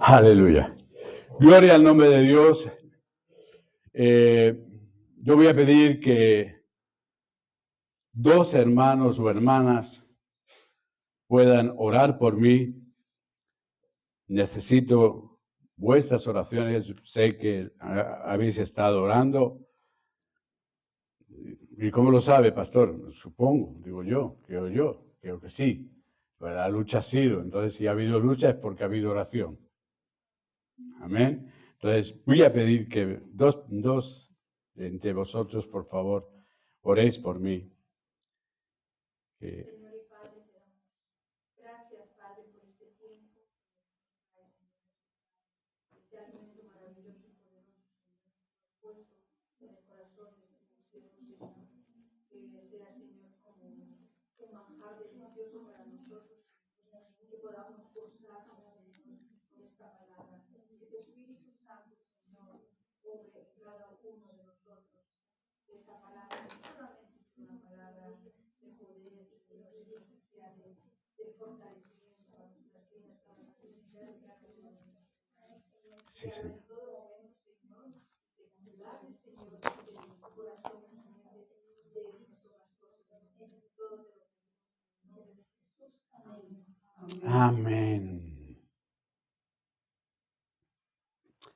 Aleluya. Gloria al nombre de Dios. Yo voy a pedir que dos hermanos o hermanas puedan orar por mí. Necesito vuestras oraciones. Sé que habéis estado orando. ¿Y cómo lo sabe, pastor? Supongo, digo yo, creo que sí. Pero la lucha ha sido. Entonces, si ha habido lucha es porque ha habido oración. Amén. Entonces, voy a pedir que dos entre vosotros, por favor, oréis por mí. Señor y Padre, te damos gracias, Padre, por este tiempo, este alimento maravilloso y poderoso, Señor, puesto en el corazón de tus siervos, Señor, que sea, Señor, como un manjar delicioso para nosotros, que podamos gozarnos, Señor, con esta palabra, que tu Espíritu Santo, Señor, obre en cada uno de nosotros, que esa palabra no solamente es una palabra de poder, Señor, especiales, de fortalecimiento a nuestras vidas, para la felicidad de cada uno de nosotros. Sí, sí. En todo momento, Señor, de cuidarme, Señor, de nuestro corazón, de visto las cosas, en todo de los nombre de Jesús. Amén. Amén.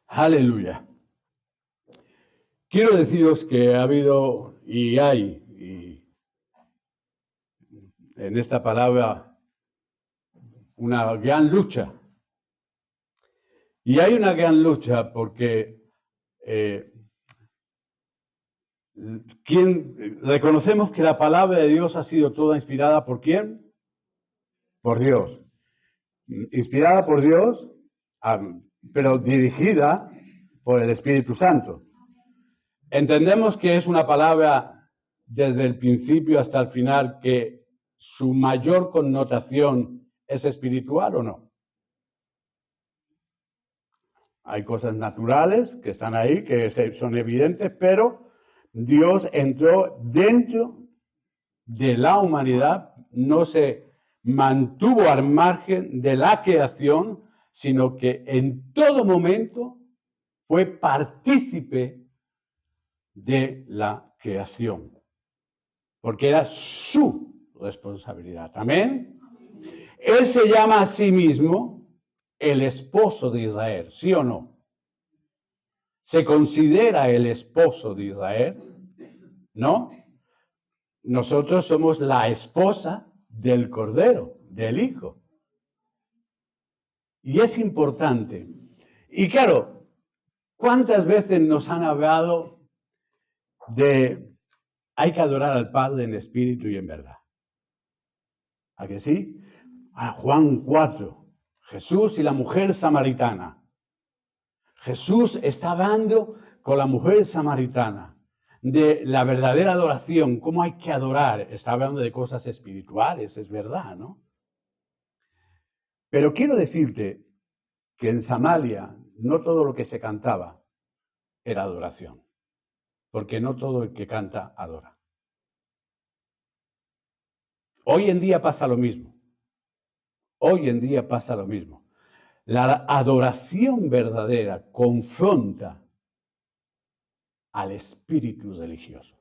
Aleluya. Quiero deciros que ha habido y hay en esta palabra una gran lucha. Y hay una gran lucha porque reconocemos que la palabra de Dios ha sido toda inspirada ¿por quién? Por Dios. Inspirada por Dios, pero dirigida por el Espíritu Santo. Entendemos que es una palabra desde el principio hasta el final que su mayor connotación es espiritual o no. Hay cosas naturales que están ahí, que son evidentes, pero Dios entró dentro de la humanidad, no se mantuvo al margen de la creación, sino que en todo momento fue partícipe de la creación, porque era su responsabilidad. Amén. Él se llama a sí mismo el esposo de Israel, ¿sí o no? ¿Se considera el esposo de Israel? ¿No? Nosotros somos la esposa del Cordero, del Hijo. Y es importante. Y claro, ¿cuántas veces nos han hablado de hay que adorar al Padre en espíritu y en verdad? ¿A que sí? A Juan 4, Jesús y la mujer samaritana. Jesús está hablando con la mujer samaritana de la verdadera adoración, cómo hay que adorar. Está hablando de cosas espirituales, es verdad, ¿no? Pero quiero decirte que en Samaria no todo lo que se cantaba era adoración, porque no todo el que canta adora. Hoy en día pasa lo mismo. Hoy en día pasa lo mismo. La adoración verdadera confronta al espíritu religioso.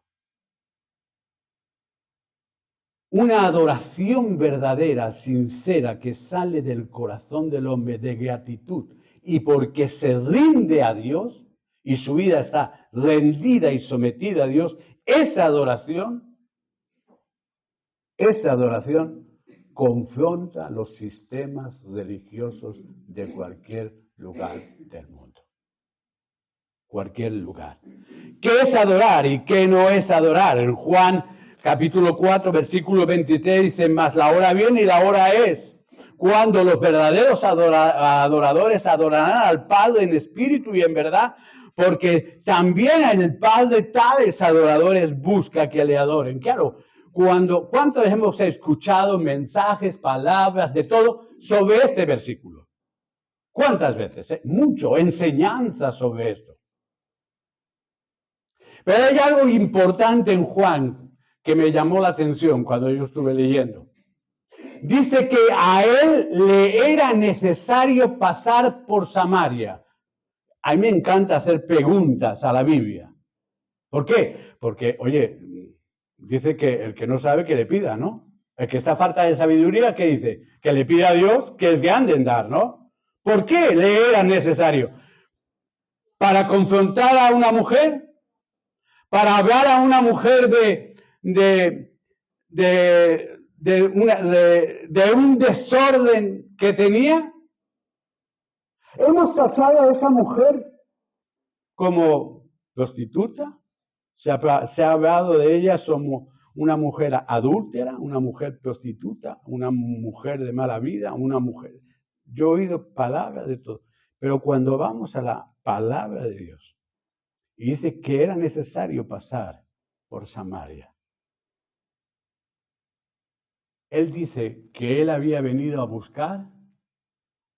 Una adoración verdadera, sincera, que sale del corazón del hombre de gratitud y porque se rinde a Dios y su vida está rendida y sometida a Dios, esa adoración confronta los sistemas religiosos de cualquier lugar del mundo. Cualquier lugar. ¿Qué es adorar y qué no es adorar? En Juan capítulo 4, versículo 23 dice, mas la hora viene y la hora es, cuando los verdaderos adoradores adorarán al Padre en espíritu y en verdad, porque también en el Padre tales adoradores busca que le adoren. Claro, ¿cuántos hemos escuchado mensajes, palabras, de todo sobre este versículo? ¿Cuántas veces? Mucho, enseñanza sobre esto. Pero hay algo importante en Juan que me llamó la atención cuando yo estuve leyendo. dice que a él le era necesario pasar por Samaria. A mí me encanta hacer preguntas a la Biblia. ¿Por qué? Porque, oye, dice que el que no sabe que le pida, ¿no? El que está falta de sabiduría, ¿qué dice? Que le pida a Dios, que es grande en dar, ¿no? ¿Por qué le era necesario? ¿Para confrontar a una mujer? ¿Para hablar a una mujer de un desorden que tenía? Hemos tachado a esa mujer como prostituta. Se ha hablado de ella como una mujer adúltera, una mujer prostituta, una mujer de mala vida, una mujer. Yo he oído palabras de todo. Pero cuando vamos a la palabra de Dios, y dice que era necesario pasar por Samaria, él dice que él había venido a buscar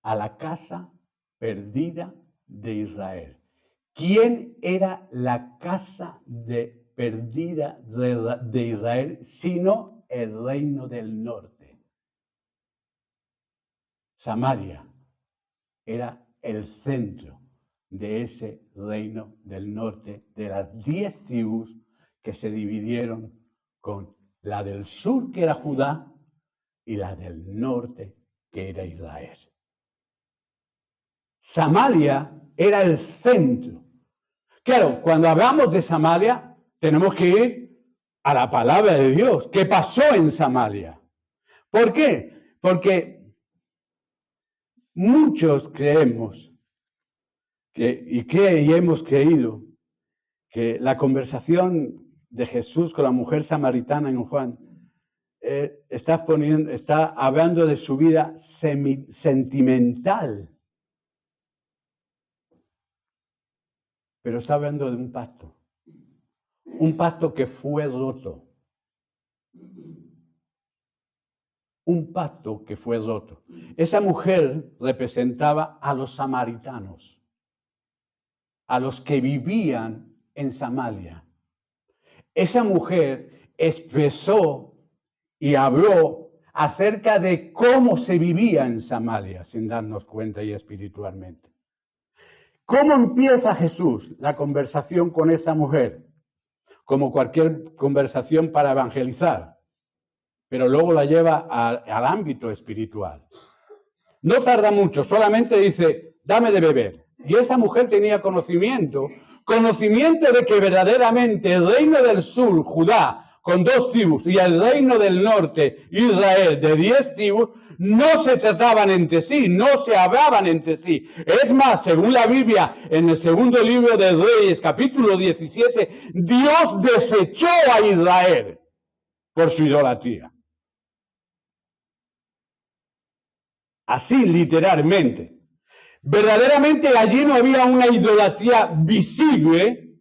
a la casa perdida de Israel. ¿Quién era la casa perdida de Israel sino el reino del norte? Samaria era el centro de ese reino del norte, de las 10 tribus que se dividieron con la del sur, que era Judá, y la del norte, que era Israel. Samaria era el centro. Claro, cuando hablamos de Samaria, tenemos que ir a la palabra de Dios. ¿Qué pasó en Samaria? ¿Por qué? Porque muchos creemos y hemos creído que la conversación de Jesús con la mujer samaritana en Juan está hablando de su vida sentimental. Pero está hablando de un pacto que fue roto. Un pacto que fue roto. Esa mujer representaba a los samaritanos, a los que vivían en Samaria. Esa mujer expresó y habló acerca de cómo se vivía en Samaria, sin darnos cuenta y espiritualmente. ¿Cómo empieza Jesús la conversación con esa mujer? Como cualquier conversación para evangelizar, pero luego la lleva al ámbito espiritual. No tarda mucho, solamente dice, dame de beber. Y esa mujer tenía conocimiento de que verdaderamente el reino del sur, Judá, con 2 tribus, y el reino del norte, Israel, de 10 tribus, no se trataban entre sí, no se hablaban entre sí. Es más, según la Biblia, en el segundo libro de Reyes, capítulo 17, Dios desechó a Israel por su idolatría. Así, literalmente. Verdaderamente allí no había una idolatría visible,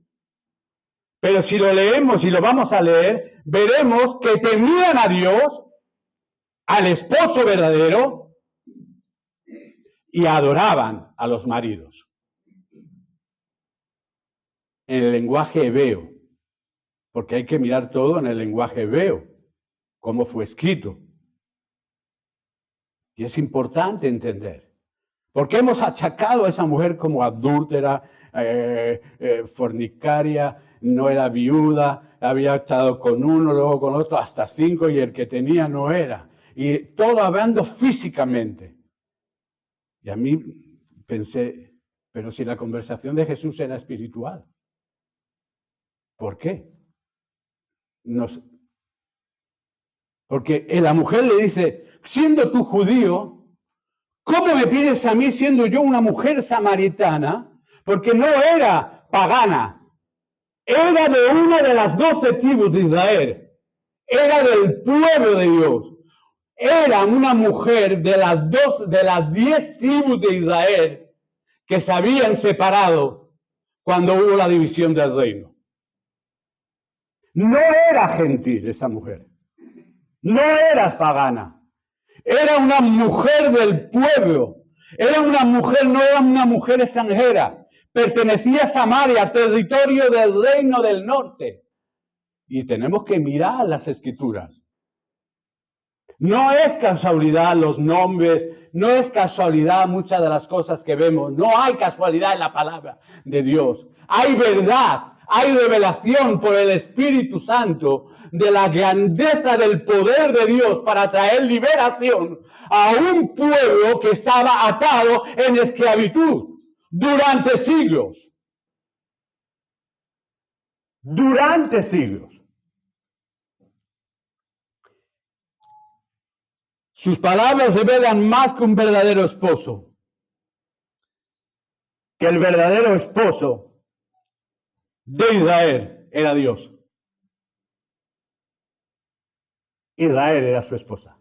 pero si lo leemos y lo vamos a leer, veremos que temían a Dios, al esposo verdadero, y adoraban a los maridos. En el lenguaje hebreo, porque hay que mirar todo en el lenguaje hebreo, cómo fue escrito. Y es importante entender. Porque hemos achacado a esa mujer como adúltera, fornicaria, no era viuda, había estado con uno, luego con otro, hasta 5, y el que tenía no era. Y todo hablando físicamente. Y a mí pensé, pero si la conversación de Jesús era espiritual, ¿por qué? Porque la mujer le dice, siendo tú judío, ¿cómo me pides a mí siendo yo una mujer samaritana? Porque no era pagana, era de una de las 12 tribus de Israel, era del pueblo de Dios, era una mujer de las 10 tribus de Israel que se habían separado cuando hubo la división del reino. No era gentil esa mujer, no era pagana. Era una mujer del pueblo. Era una mujer, no era una mujer extranjera. Pertenecía a Samaria, territorio del reino del norte. Y tenemos que mirar las escrituras. No es casualidad los nombres, no es casualidad muchas de las cosas que vemos, no hay casualidad en la palabra de Dios. Hay verdad, hay revelación por el Espíritu Santo de la grandeza del poder de Dios para traer liberación a un pueblo que estaba atado en esclavitud durante siglos. Durante siglos. Sus palabras revelan más que un verdadero esposo, que el verdadero esposo de Israel era Dios. Israel era su esposa.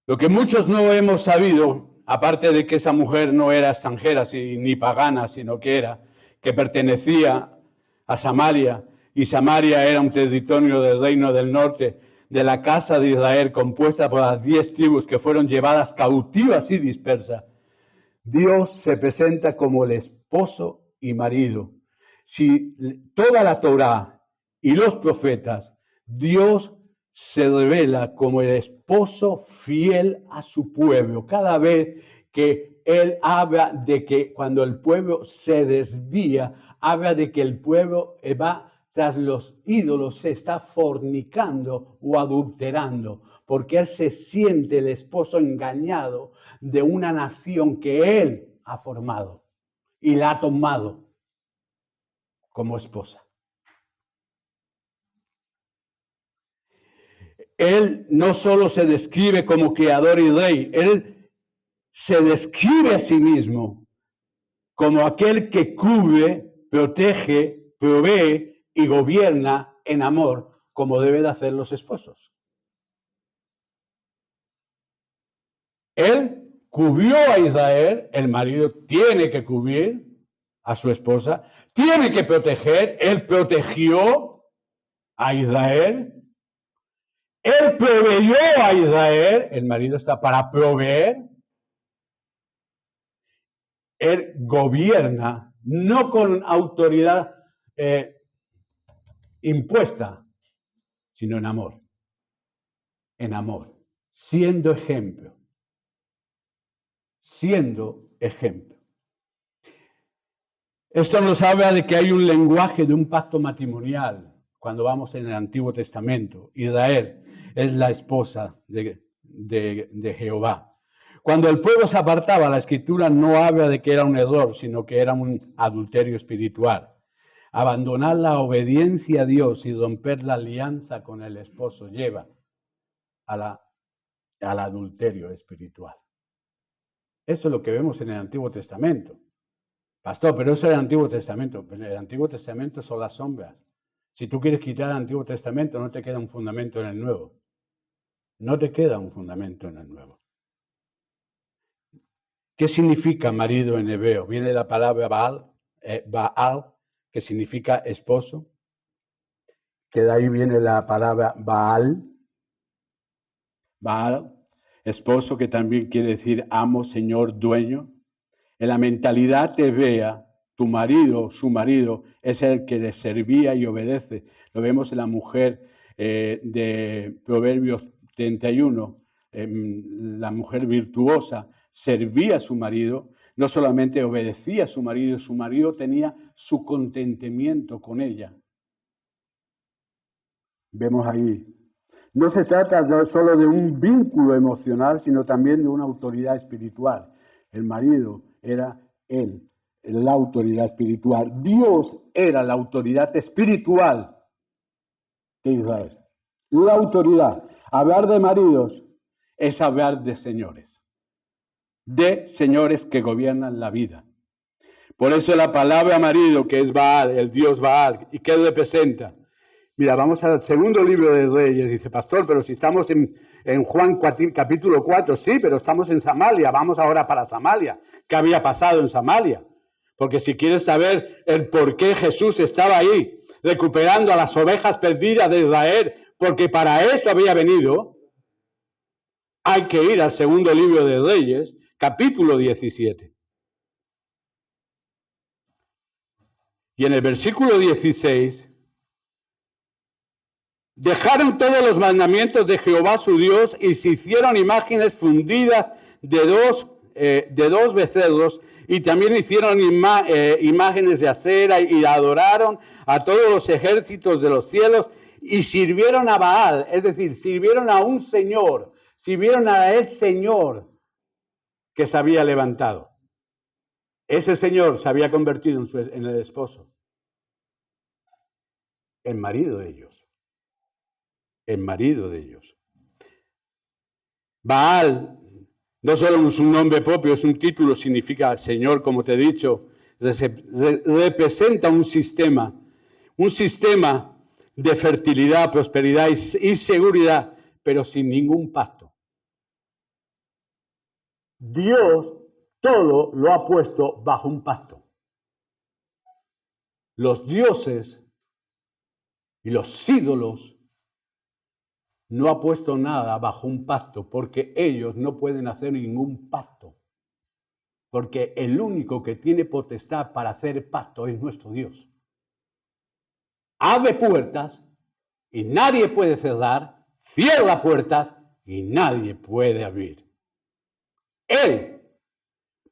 Lo que muchos no hemos sabido, aparte de que esa mujer no era extranjera ni pagana, sino que pertenecía a Samaria, y Samaria era un territorio del reino del norte, de la casa de Israel, compuesta por las 10 tribus que fueron llevadas cautivas y dispersas. Dios se presenta como el esposo y marido. Si toda la Torá y los profetas, Dios se revela como el esposo fiel a su pueblo. Cada vez que Él habla de que cuando el pueblo se desvía, habla de que el pueblo va tras los ídolos, se está fornicando o adulterando, porque Él se siente el esposo engañado de una nación que Él ha formado y la ha tomado como esposa. Él no solo se describe como creador y rey, Él se describe a sí mismo como aquel que cubre, protege, provee y gobierna en amor, como deben hacer los esposos. Él cubrió a Israel, el marido tiene que cubrir a su esposa, tiene que proteger, él protegió a Israel, él proveyó a Israel, el marido está para proveer, él gobierna, no con autoridad impuesta, sino en amor, siendo ejemplo, Esto nos habla de que hay un lenguaje de un pacto matrimonial cuando vamos en el Antiguo Testamento. Israel es la esposa de Jehová. Cuando el pueblo se apartaba, la Escritura no habla de que era un error, sino que era un adulterio espiritual. Abandonar la obediencia a Dios y romper la alianza con el esposo lleva al adulterio espiritual. Eso es lo que vemos en el Antiguo Testamento. Pastor, pero eso es el Antiguo Testamento. Pero el Antiguo Testamento son las sombras. Si tú quieres quitar el Antiguo Testamento, no te queda un fundamento en el Nuevo. No te queda un fundamento en el Nuevo. ¿Qué significa marido en hebreo? Viene la palabra Baal, que significa esposo, que de ahí viene la palabra Baal, esposo, que también quiere decir amo, señor, dueño. En la mentalidad hebrea, tu marido, su marido, es el que le servía y obedece. Lo vemos en la mujer de Proverbios 31, la mujer virtuosa servía a su marido, no solamente obedecía a su marido tenía su contentamiento con ella. Vemos ahí. No se trata solo de un vínculo emocional, sino también de una autoridad espiritual. El marido era él, la autoridad espiritual. Dios era la autoridad espiritual de Israel. La autoridad. Hablar de maridos es hablar de señores que gobiernan la vida. Por eso la palabra marido, que es Baal, el dios Baal, ¿y qué representa? Mira, vamos al segundo libro de Reyes. Dice, pastor, pero si estamos en Juan capítulo 4, sí, pero estamos en Samaria, vamos ahora para Samaria. ¿Qué había pasado en Samaria? Porque si quieres saber el por qué Jesús estaba ahí, recuperando a las ovejas perdidas de Israel, porque para eso había venido, hay que ir al segundo libro de Reyes, capítulo 17. Y en el versículo 16 Dejaron todos los mandamientos de Jehová su Dios y se hicieron imágenes fundidas de dos becerros, y también hicieron imágenes de acera y adoraron a todos los ejércitos de los cielos y sirvieron a Baal, es decir, sirvieron a un señor, sirvieron a el Señor que se había levantado. Ese señor se había convertido en el esposo, en marido de ellos. El marido de ellos. Baal no solo es un nombre propio, es un título, significa Señor, como te he dicho, representa un sistema de fertilidad, prosperidad y seguridad, pero sin ningún pacto. Dios todo lo ha puesto bajo un pacto. Los dioses y los ídolos no ha puesto nada bajo un pacto, porque ellos no pueden hacer ningún pacto. Porque el único que tiene potestad para hacer pacto es nuestro Dios. Abre puertas y nadie puede cerrar, cierra puertas y nadie puede abrir. Él.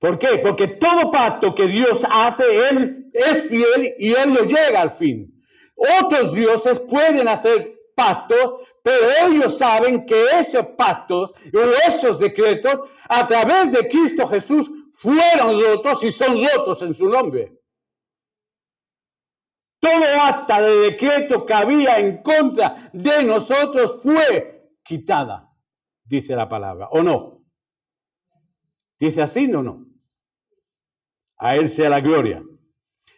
¿Por qué? Porque todo pacto que Dios hace, Él es fiel y Él lo llega al fin. Otros dioses pueden hacer pactos, pero ellos saben que esos pactos o esos decretos a través de Cristo Jesús fueron rotos y son rotos en su nombre. Todo acta de decreto que había en contra de nosotros fue quitada, dice la palabra, ¿o no? ¿Dice así o no? A Él sea la gloria.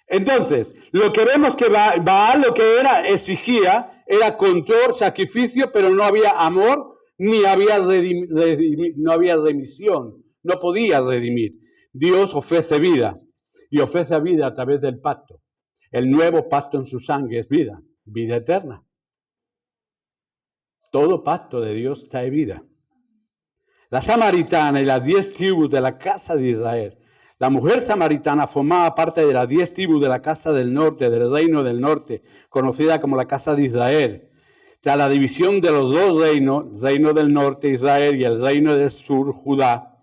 Entonces, lo que vemos que Baal lo que exigía era control, sacrificio, pero no había amor, ni había no había remisión, no podía redimir. Dios ofrece vida, y ofrece vida a través del pacto. El nuevo pacto en su sangre es vida, vida eterna. Todo pacto de Dios trae vida. La samaritana y las 10 tribus de la casa de Israel. La mujer samaritana formaba parte de las 10 tribus de la casa del norte, del reino del norte, conocida como la casa de Israel. Tras la división de los dos reinos, reino del norte, Israel, y el reino del sur, Judá,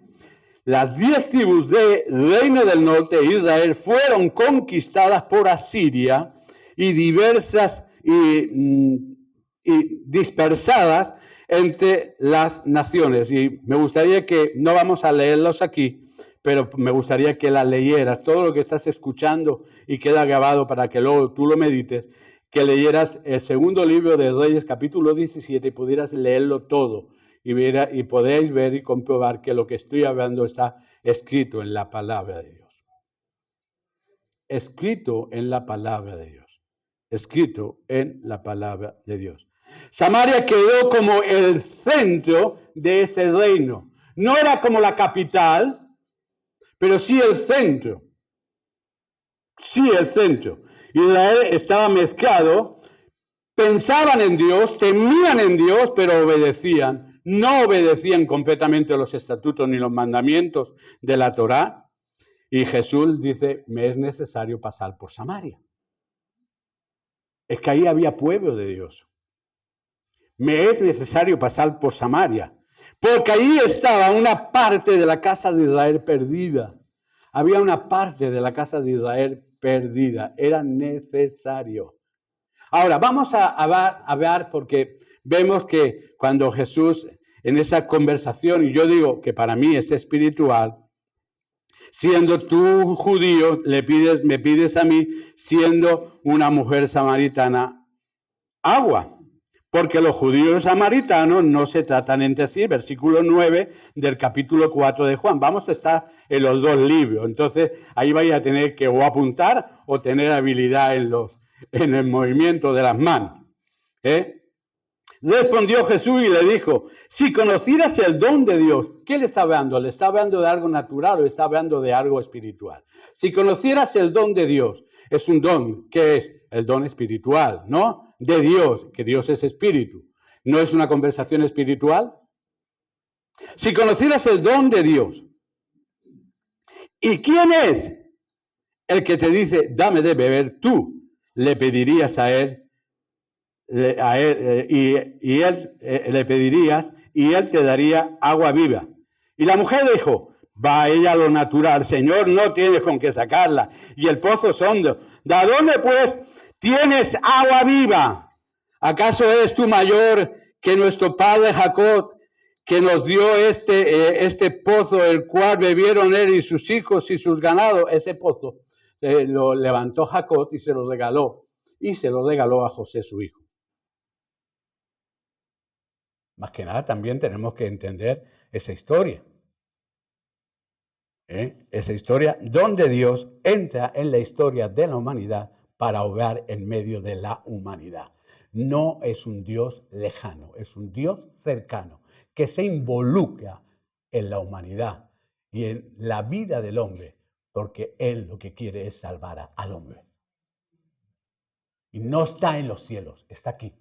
las 10 tribus del reino del norte, Israel, fueron conquistadas por Asiria y diversas y dispersadas entre las naciones. Y me gustaría que, no vamos a leerlos aquí, pero me gustaría que la leyeras, todo lo que estás escuchando y queda grabado para que luego tú lo medites, que leyeras el segundo libro de Reyes, capítulo 17, y pudieras leerlo todo y podéis ver y comprobar que lo que estoy hablando está escrito en la palabra de Dios. Escrito en la palabra de Dios. Escrito en la palabra de Dios. Samaria quedó como el centro de ese reino. No era como la capital, pero sí el centro. Sí el centro. Israel estaba mezclado, pensaban en Dios, temían en Dios, pero obedecían. No obedecían completamente los estatutos ni los mandamientos de la Torá. Y Jesús dice, me es necesario pasar por Samaria. Es que ahí había pueblo de Dios. Me es necesario pasar por Samaria. Porque ahí estaba una parte de la casa de Israel perdida. Había una parte de la casa de Israel perdida. Era necesario. Ahora, vamos a hablar porque vemos que cuando Jesús, en esa conversación, y yo digo que para mí es espiritual, siendo tú judío, me pides a mí, siendo una mujer samaritana, agua. Porque los judíos y samaritanos no se tratan entre sí. Versículo 9 del capítulo 4 de Juan. Vamos a estar en los dos libros. Entonces, ahí vais a tener que o apuntar o tener habilidad en el movimiento de las manos. Respondió Jesús y le dijo, si conocieras el don de Dios, ¿qué le está hablando? ¿Le está hablando de algo natural o está hablando de algo espiritual? Si conocieras el don de Dios, es un don, ¿qué es? El don espiritual, ¿no? De Dios, que Dios es espíritu. ¿No es una conversación espiritual? Si conocieras el don de Dios, ¿y quién es el que te dice, dame de beber? Tú le pedirías a él a él, y él le pedirías y él te daría agua viva. Y la mujer dijo, va ella a lo natural, Señor, no tienes con qué sacarla, y el pozo es hondo. ¿De dónde pues tienes agua viva? ¿Acaso eres tú mayor que nuestro padre Jacob, que nos dio este pozo, el cual bebieron él y sus hijos y sus ganados? Ese pozo lo levantó Jacob y se lo regaló a José su hijo. Más que nada también tenemos que entender esa historia. Esa historia donde Dios entra en la historia de la humanidad para obrar en medio de la humanidad. No es un Dios lejano, es un Dios cercano que se involucra en la humanidad y en la vida del hombre, porque Él lo que quiere es salvar al hombre. Y no está en los cielos, está aquí.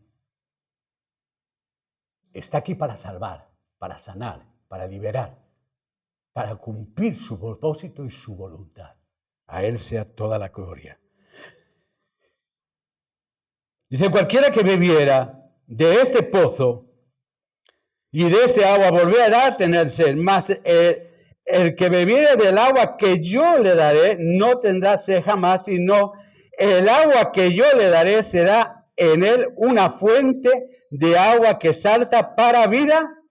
Está aquí para salvar, para sanar, para liberar, para cumplir su propósito y su voluntad. A Él sea toda la gloria. Dice, cualquiera que bebiera de este pozo y de este agua volverá a tener sed, mas el que bebiere del agua que yo le daré no tendrá sed jamás, sino el agua que yo le daré será en él una fuente de agua que salta para vida.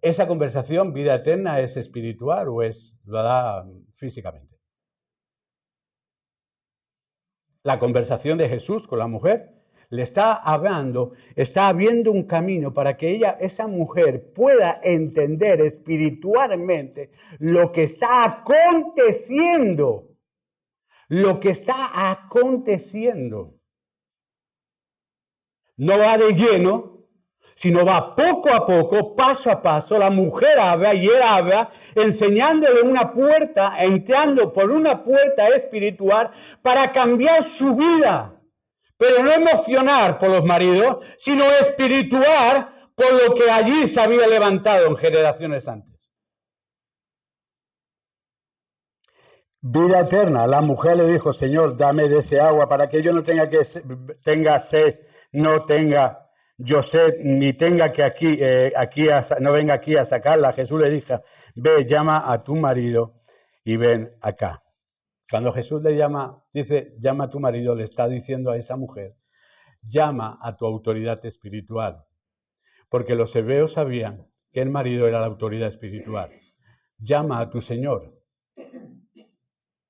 ¿Esa conversación, vida eterna, es espiritual o lo da físicamente? La conversación de Jesús con la mujer le está hablando, está abriendo un camino para que esa mujer pueda entender espiritualmente lo que está aconteciendo. Lo que está aconteciendo. No va de lleno, sino va poco a poco, paso a paso. La mujer habla y él habla, enseñándole una puerta, entrando por una puerta espiritual para cambiar su vida. Pero no emocional por los maridos, sino espiritual por lo que allí se había levantado en generaciones antes. Vida eterna. La mujer le dijo, Señor, dame de ese agua para que yo no tenga sed, no tenga yo sed, ni tenga que no venga aquí a sacarla. Jesús le dijo, ve, llama a tu marido y ven acá. Cuando Jesús le dice, llama a tu marido, le está diciendo a esa mujer, llama a tu autoridad espiritual. Porque los hebreos sabían que el marido era la autoridad espiritual. Llama a tu Señor.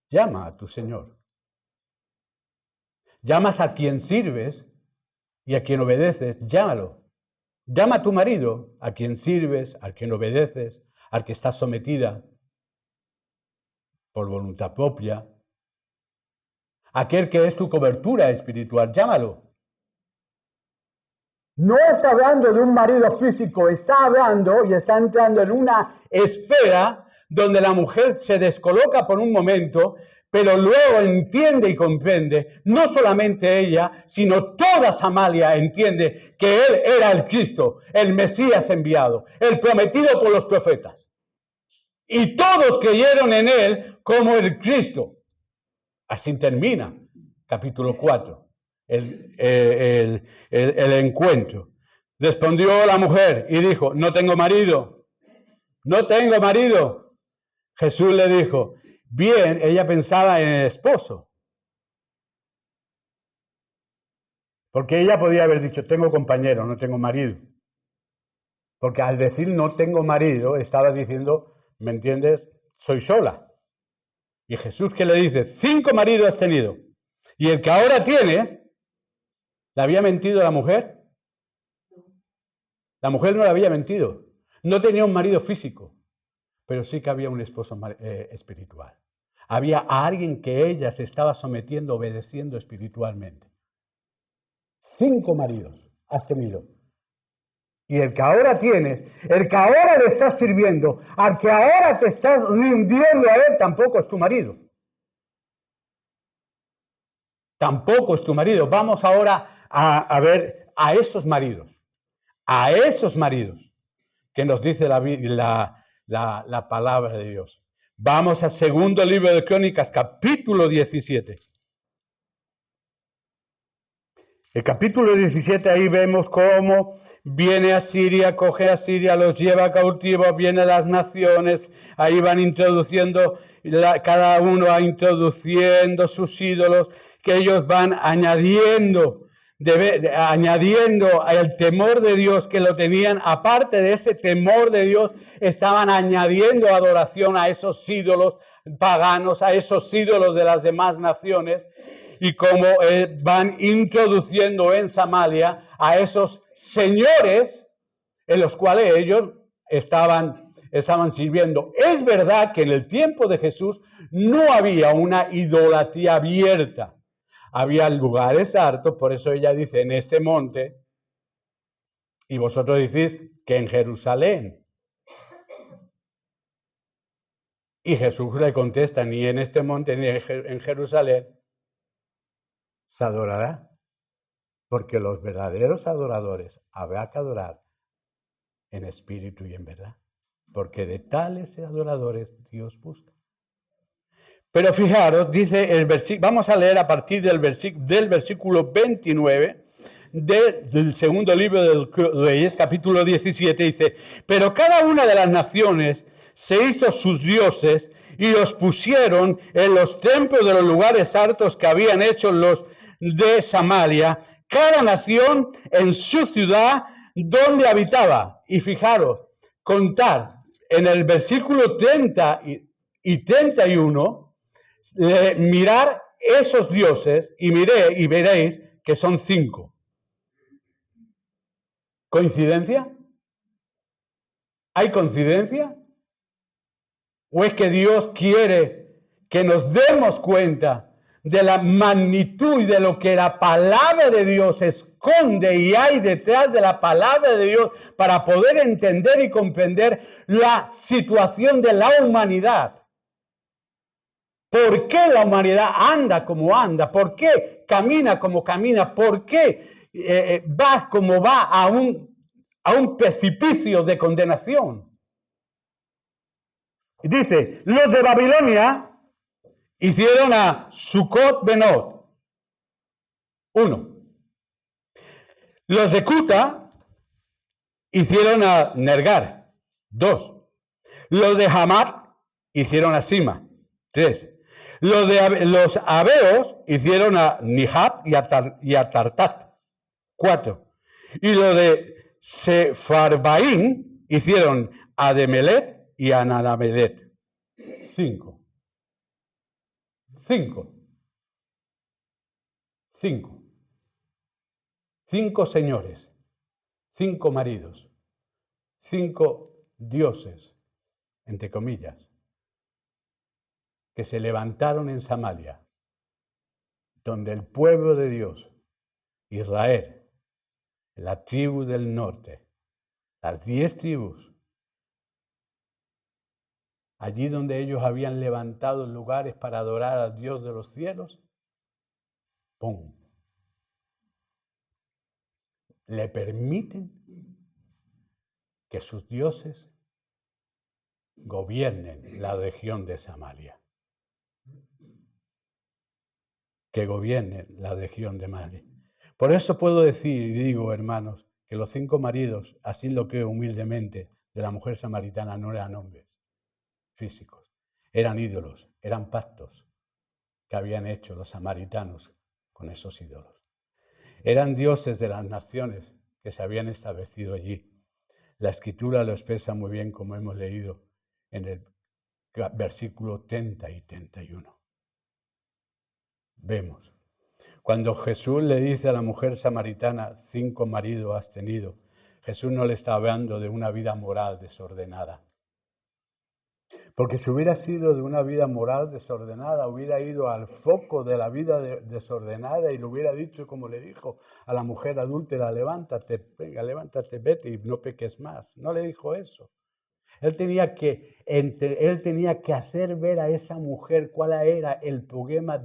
Llama a tu Señor. Llamas a quien sirves y a quien obedeces, llámalo. Llama a tu marido, a quien sirves, a quien obedeces, al que estás sometida por voluntad propia. Aquel que es tu cobertura espiritual, llámalo. No está hablando de un marido físico, está hablando y está entrando en una esfera donde la mujer se descoloca por un momento, pero luego entiende y comprende, no solamente ella, sino toda Samaria entiende que él era el Cristo, el Mesías enviado, el prometido por los profetas. Y todos creyeron en él como el Cristo. Así termina capítulo 4, el encuentro. Respondió la mujer y dijo, no tengo marido. Jesús le dijo, bien, ella pensaba en el esposo. Porque ella podía haber dicho, tengo compañero, no tengo marido. Porque al decir no tengo marido, estaba diciendo, ¿me entiendes? Soy sola. Y Jesús, ¿qué le dice? 5 maridos has tenido. Y el que ahora tienes, ¿le había mentido a la mujer? La mujer no le había mentido. No tenía un marido físico, pero sí que había un esposo espiritual. Había a alguien que ella se estaba sometiendo, obedeciendo espiritualmente. 5 maridos has tenido. Y el que ahora tienes, el que ahora le estás sirviendo, al que ahora te estás rindiendo a él, tampoco es tu marido. Tampoco es tu marido. Vamos ahora a ver a esos maridos. A esos maridos que nos dice la palabra de Dios. Vamos al segundo libro de Crónicas, capítulo 17. El capítulo 17, ahí vemos cómo viene a Siria, coge a Siria, los lleva cautivos, vienen las naciones, ahí van introduciendo, cada uno va introduciendo sus ídolos, que ellos van añadiendo el temor de Dios que lo tenían. Aparte de ese temor de Dios, estaban añadiendo adoración a esos ídolos paganos, a esos ídolos de las demás naciones, y como van introduciendo en Samaria a esos señores en los cuales ellos estaban sirviendo. Es verdad que en el tiempo de Jesús no había una idolatría abierta. Había lugares hartos, por eso ella dice en este monte, y vosotros decís que en Jerusalén. Y Jesús le contesta, ni en este monte ni en Jerusalén se adorará, porque los verdaderos adoradores habrá que adorar en espíritu y en verdad, porque de tales adoradores Dios busca. Pero fijaros, dice el versículo, vamos a leer a partir del versículo 29 del segundo libro de Reyes, capítulo 17, dice, pero cada una de las naciones se hizo sus dioses y los pusieron en los templos de los lugares altos que habían hecho los de Samaria, cada nación en su ciudad donde habitaba. Y fijaros, contar en el versículo 30 y 31, mirar esos dioses y veréis que son 5. ¿Coincidencia? ¿Hay coincidencia? ¿O es que Dios quiere que nos demos cuenta de la magnitud y de lo que la palabra de Dios esconde y hay detrás de la palabra de Dios para poder entender y comprender la situación de la humanidad? ¿Por qué la humanidad anda como anda? ¿Por qué camina como camina? ¿Por qué va como va a un precipicio de condenación? Dice, los de Babilonia hicieron a Sucot Benot, 1. Los de Cuta hicieron a Nergar, 2. Los de Hamat hicieron a Sima, 3. Los Abeos hicieron a Nihab y a Tartat, 4. Y los de Sefarbaín hicieron a Demelet y a Nadamelet, 5. 5 señores, 5 maridos, 5 dioses, entre comillas, que se levantaron en Samaria, donde el pueblo de Dios, Israel, la tribu del norte, las 10 tribus, allí donde ellos habían levantado lugares para adorar al Dios de los cielos, ¡pum!, le permiten que sus dioses gobiernen la región de Samaria. Que gobiernen la región de Samaria. Por eso puedo decir y digo, hermanos, que los 5 maridos, así lo creo humildemente, de la mujer samaritana no eran hombres físicos, eran ídolos, eran pactos que habían hecho los samaritanos con esos ídolos. Eran dioses de las naciones que se habían establecido allí. La Escritura lo expresa muy bien, como hemos leído en el versículo 30 y 31. Vemos. Cuando Jesús le dice a la mujer samaritana, 5 maridos has tenido, Jesús no le está hablando de una vida moral desordenada. Porque si hubiera sido de una vida moral desordenada, hubiera ido al foco de la vida desordenada y le hubiera dicho, como le dijo a la mujer adúltera, levántate, venga, levántate, vete y no peques más. No le dijo eso. Él tenía que hacer ver a esa mujer cuál era el problema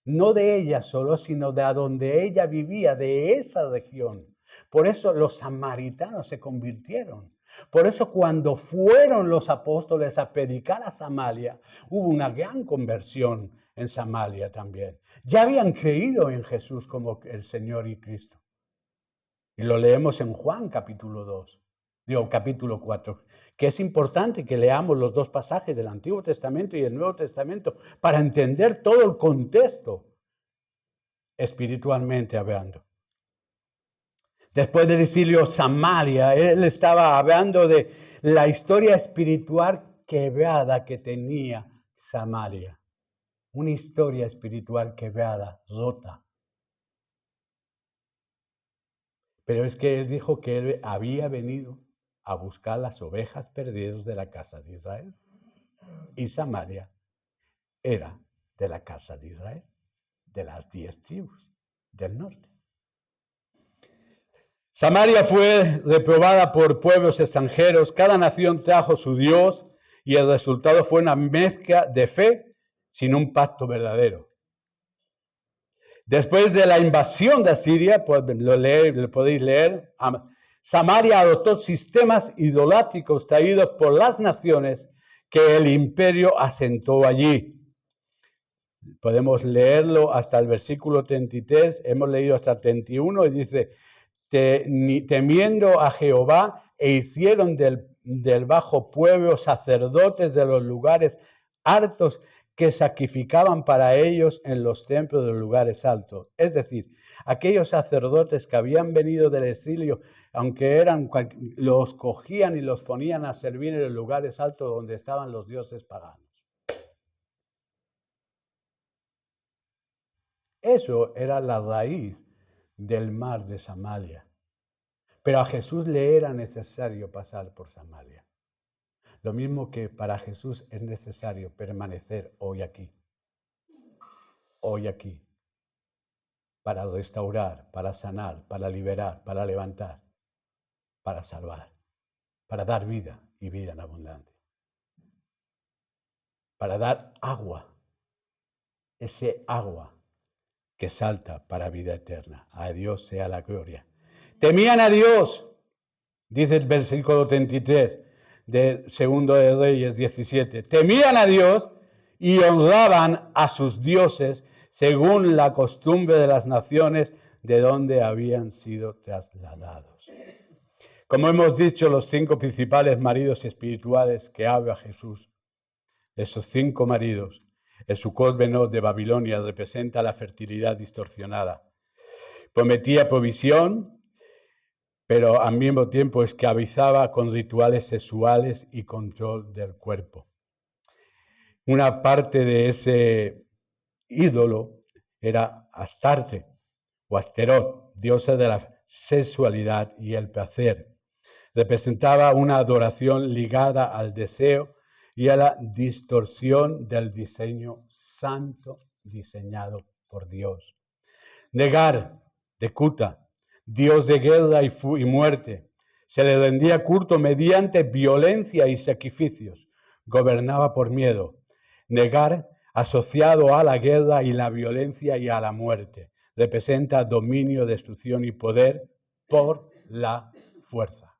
no de ella solo, sino de a donde ella vivía, de esa región. Por eso los samaritanos se convirtieron. Por eso cuando fueron los apóstoles a predicar a Samaria, hubo una gran conversión en Samaria también. Ya habían creído en Jesús como el Señor y Cristo. Y lo leemos en Juan capítulo 2, capítulo 4, que es importante que leamos los dos pasajes del Antiguo Testamento y el Nuevo Testamento para entender todo el contexto espiritualmente hablando. Después del exilio Samaria, él estaba hablando de la historia espiritual quebrada que tenía Samaria. Una historia espiritual quebrada, rota. Pero es que él dijo que él había venido a buscar las ovejas perdidas de la casa de Israel. Y Samaria era de la casa de Israel, de las 10 tribus del norte. Samaria fue reprobada por pueblos extranjeros, cada nación trajo su Dios y el resultado fue una mezcla de fe sin un pacto verdadero. Después de la invasión de Asiria, pues lo podéis leer, Samaria adoptó sistemas idolátricos traídos por las naciones que el imperio asentó allí. Podemos leerlo hasta el versículo 33, hemos leído hasta el 31 y dice, temiendo a Jehová e hicieron del bajo pueblo sacerdotes de los lugares altos que sacrificaban para ellos en los templos de los lugares altos. Es decir, aquellos sacerdotes que habían venido del exilio, aunque los cogían y los ponían a servir en los lugares altos donde estaban los dioses paganos. Eso era la raíz del mar de Samaria. Pero a Jesús le era necesario pasar por Samaria. Lo mismo que para Jesús es necesario permanecer hoy aquí, para restaurar, para sanar, para liberar, para levantar, para salvar, para dar vida y vida en abundancia, para dar agua, ese agua que salta para vida eterna. A Dios sea la gloria. Temían a Dios, dice el versículo 33 de Segundo de Reyes 17. Temían a Dios y honraban a sus dioses según la costumbre de las naciones de donde habían sido trasladados. Como hemos dicho, los 5 principales maridos espirituales que habla Jesús, esos 5 maridos, el Sucot Benot de Babilonia representa la fertilidad distorsionada. Prometía provisión, pero al mismo tiempo esclavizaba con rituales sexuales y control del cuerpo. Una parte de ese ídolo era Astarte o Asterot, diosa de la sexualidad y el placer. Representaba una adoración ligada al deseo y a la distorsión del diseño santo diseñado por Dios. Negar, de Kuta, dios de guerra y muerte, se le rendía culto mediante violencia y sacrificios. Gobernaba por miedo. Negar, asociado a la guerra y la violencia y a la muerte, representa dominio, destrucción y poder por la fuerza.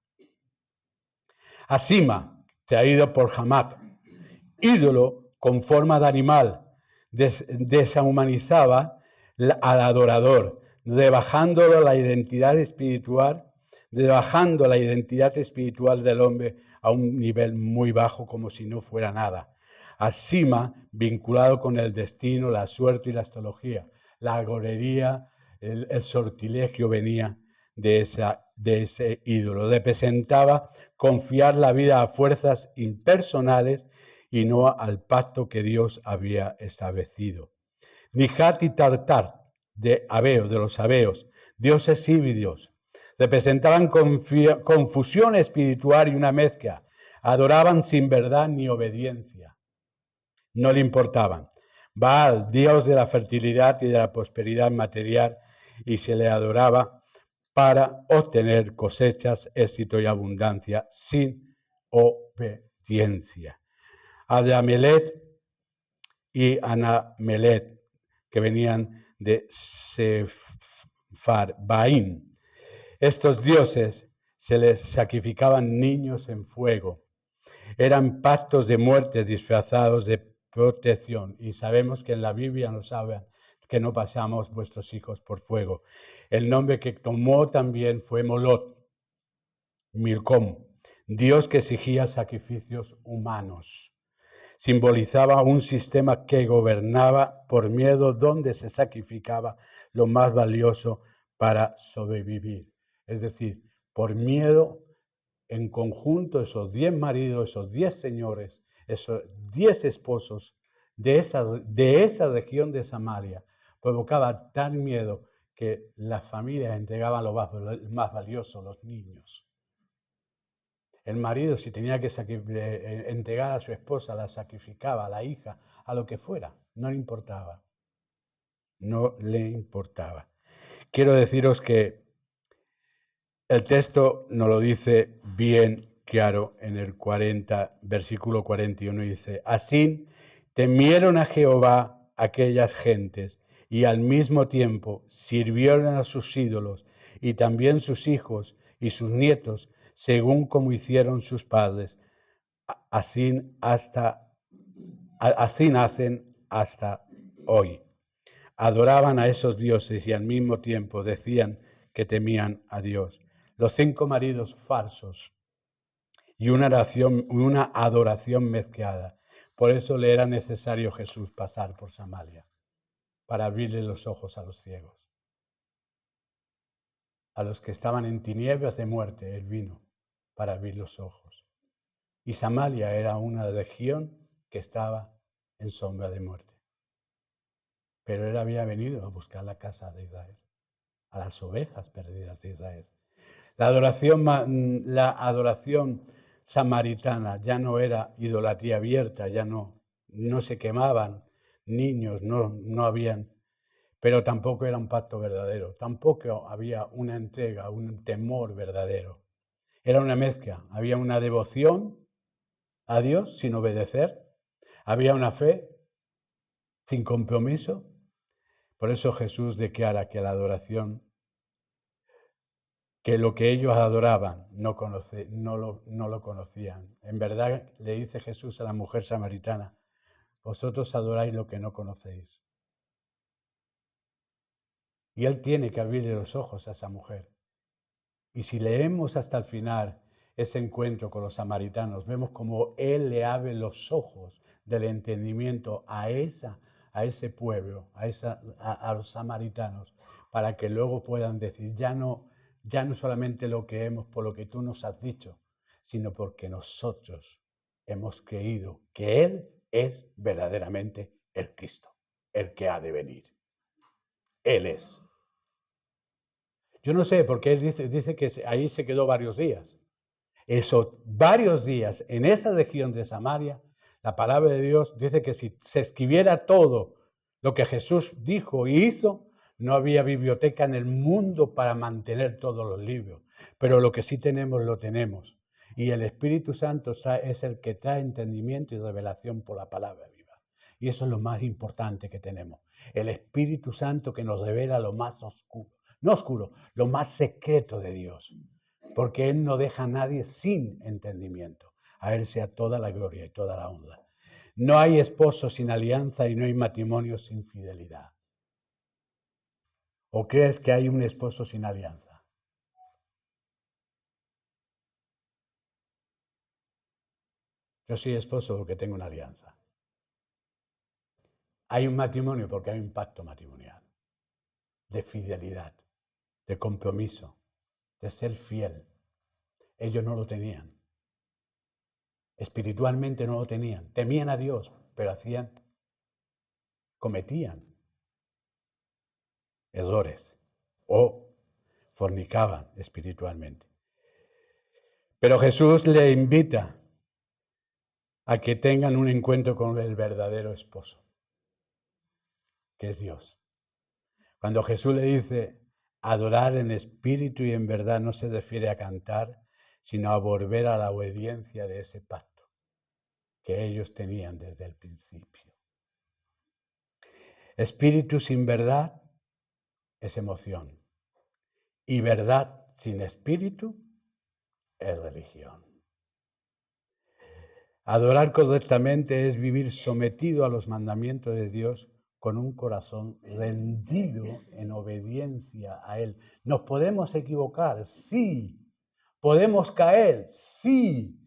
Asima, traído por Hamak, ídolo con forma de animal, deshumanizaba al adorador, rebajando la identidad espiritual del hombre a un nivel muy bajo, como si no fuera nada. Asima, vinculado con el destino, la suerte y la astrología. La agorería, el sortilegio venía de ese ídolo. Representaba confiar la vida a fuerzas impersonales y no al pacto que Dios había establecido. Nihat y Tartar, de los Abeos, dioses híbridos, representaban confusión espiritual y una mezcla. Adoraban sin verdad ni obediencia. No le importaban. Baal, dios de la fertilidad y de la prosperidad material, y se le adoraba para obtener cosechas, éxito y abundancia sin obediencia. Adamelet y Anamelet, que venían de Sepharvaim. Estos dioses se les sacrificaban niños en fuego. Eran pactos de muerte disfrazados de protección. Y sabemos que en la Biblia nos habla que no pasamos vuestros hijos por fuego. El nombre que tomó también fue Molot, Milcom, Dios que exigía sacrificios humanos. Simbolizaba un sistema que gobernaba por miedo, donde se sacrificaba lo más valioso para sobrevivir. Es decir, por miedo, en conjunto, esos 10 maridos, esos 10 señores, esos 10 esposos de esa región de Samaria, provocaba tal miedo que las familias entregaban lo más valioso, los niños. El marido, si tenía que entregar a su esposa, la sacrificaba, a la hija, a lo que fuera, no le importaba. No le importaba. Quiero deciros que el texto nos lo dice bien claro en el 40, versículo 41, dice: así temieron a Jehová aquellas gentes, y al mismo tiempo sirvieron a sus ídolos, y también sus hijos y sus nietos, según como hicieron sus padres. Así hacen hasta hoy. Adoraban a esos dioses y al mismo tiempo decían que temían a Dios. Los 5 maridos falsos y una adoración mezclada. Por eso le era necesario a Jesús pasar por Samaria, para abrirle los ojos a los ciegos. A los que estaban en tinieblas de muerte, Él vino para abrir los ojos. Y Samaria era una región que estaba en sombra de muerte. Pero Él había venido a buscar la casa de Israel, a las ovejas perdidas de Israel. La adoración samaritana ya no era idolatría abierta, ya no se quemaban niños, no habían, pero tampoco era un pacto verdadero, tampoco había una entrega, un temor verdadero. Era una mezcla, había una devoción a Dios sin obedecer, había una fe sin compromiso. Por eso Jesús declara que la adoración, que lo que ellos adoraban no lo conocían. En verdad, le dice Jesús a la mujer samaritana: vosotros adoráis lo que no conocéis. Y Él tiene que abrirle los ojos a esa mujer. Y si leemos hasta el final ese encuentro con los samaritanos, vemos como Él le abre los ojos del entendimiento a ese pueblo, a los samaritanos, para que luego puedan decir: ya no solamente lo creemos por lo que tú nos has dicho, sino porque nosotros hemos creído que Él es verdaderamente el Cristo, el que ha de venir. Él es. Yo no sé, porque Él dice que ahí se quedó varios días. Esos varios días en esa región de Samaria, la palabra de Dios dice que si se escribiera todo lo que Jesús dijo y hizo, no había biblioteca en el mundo para mantener todos los libros. Pero lo que sí tenemos, lo tenemos. Y el Espíritu Santo es el que trae entendimiento y revelación por la palabra viva. Y eso es lo más importante que tenemos. El Espíritu Santo que nos revela lo más oscuro. No oscuro, lo más secreto de Dios. Porque Él no deja a nadie sin entendimiento. A Él sea toda la gloria y toda la honra. No hay esposo sin alianza y no hay matrimonio sin fidelidad. ¿O crees que hay un esposo sin alianza? Yo soy esposo porque tengo una alianza. Hay un matrimonio porque hay un pacto matrimonial. De fidelidad, de compromiso, de ser fiel. Ellos no lo tenían. Espiritualmente no lo tenían. Temían a Dios, pero cometían errores o fornicaban espiritualmente. Pero Jesús le invita a que tengan un encuentro con el verdadero esposo, que es Dios. Cuando Jesús le dice adorar en espíritu y en verdad, no se refiere a cantar, sino a volver a la obediencia de ese pacto que ellos tenían desde el principio. Espíritu sin verdad es emoción, y verdad sin espíritu es religión. Adorar correctamente es vivir sometido a los mandamientos de Dios con un corazón rendido en obediencia a Él. ¿Nos podemos equivocar? Sí. ¿Podemos caer? Sí.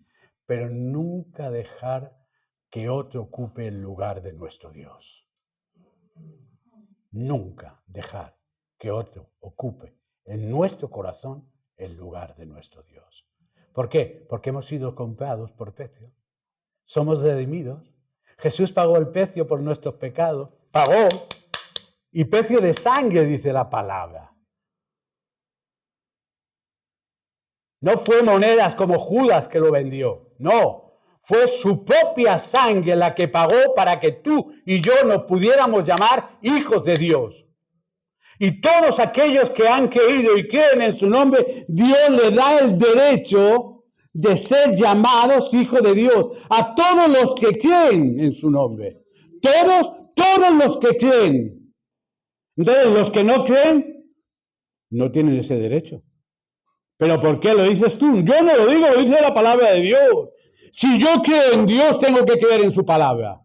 Pero nunca dejar que otro ocupe el lugar de nuestro Dios. Nunca dejar que otro ocupe en nuestro corazón el lugar de nuestro Dios. ¿Por qué? Porque hemos sido comprados por precio. Somos redimidos. Jesús pagó el precio por nuestros pecados. Pagó. Y precio de sangre, dice la palabra. No fue monedas como Judas que lo vendió. No. Fue su propia sangre la que pagó para que tú y yo nos pudiéramos llamar hijos de Dios. Y todos aquellos que han creído y creen en su nombre, Dios les da el derecho de ser llamados hijos de Dios. A todos los que creen en su nombre. Todos los que creen. Entonces, los que no creen, no tienen ese derecho. ¿Pero por qué lo dices tú? Yo no lo digo, lo dice la palabra de Dios. Si yo creo en Dios, tengo que creer en su palabra.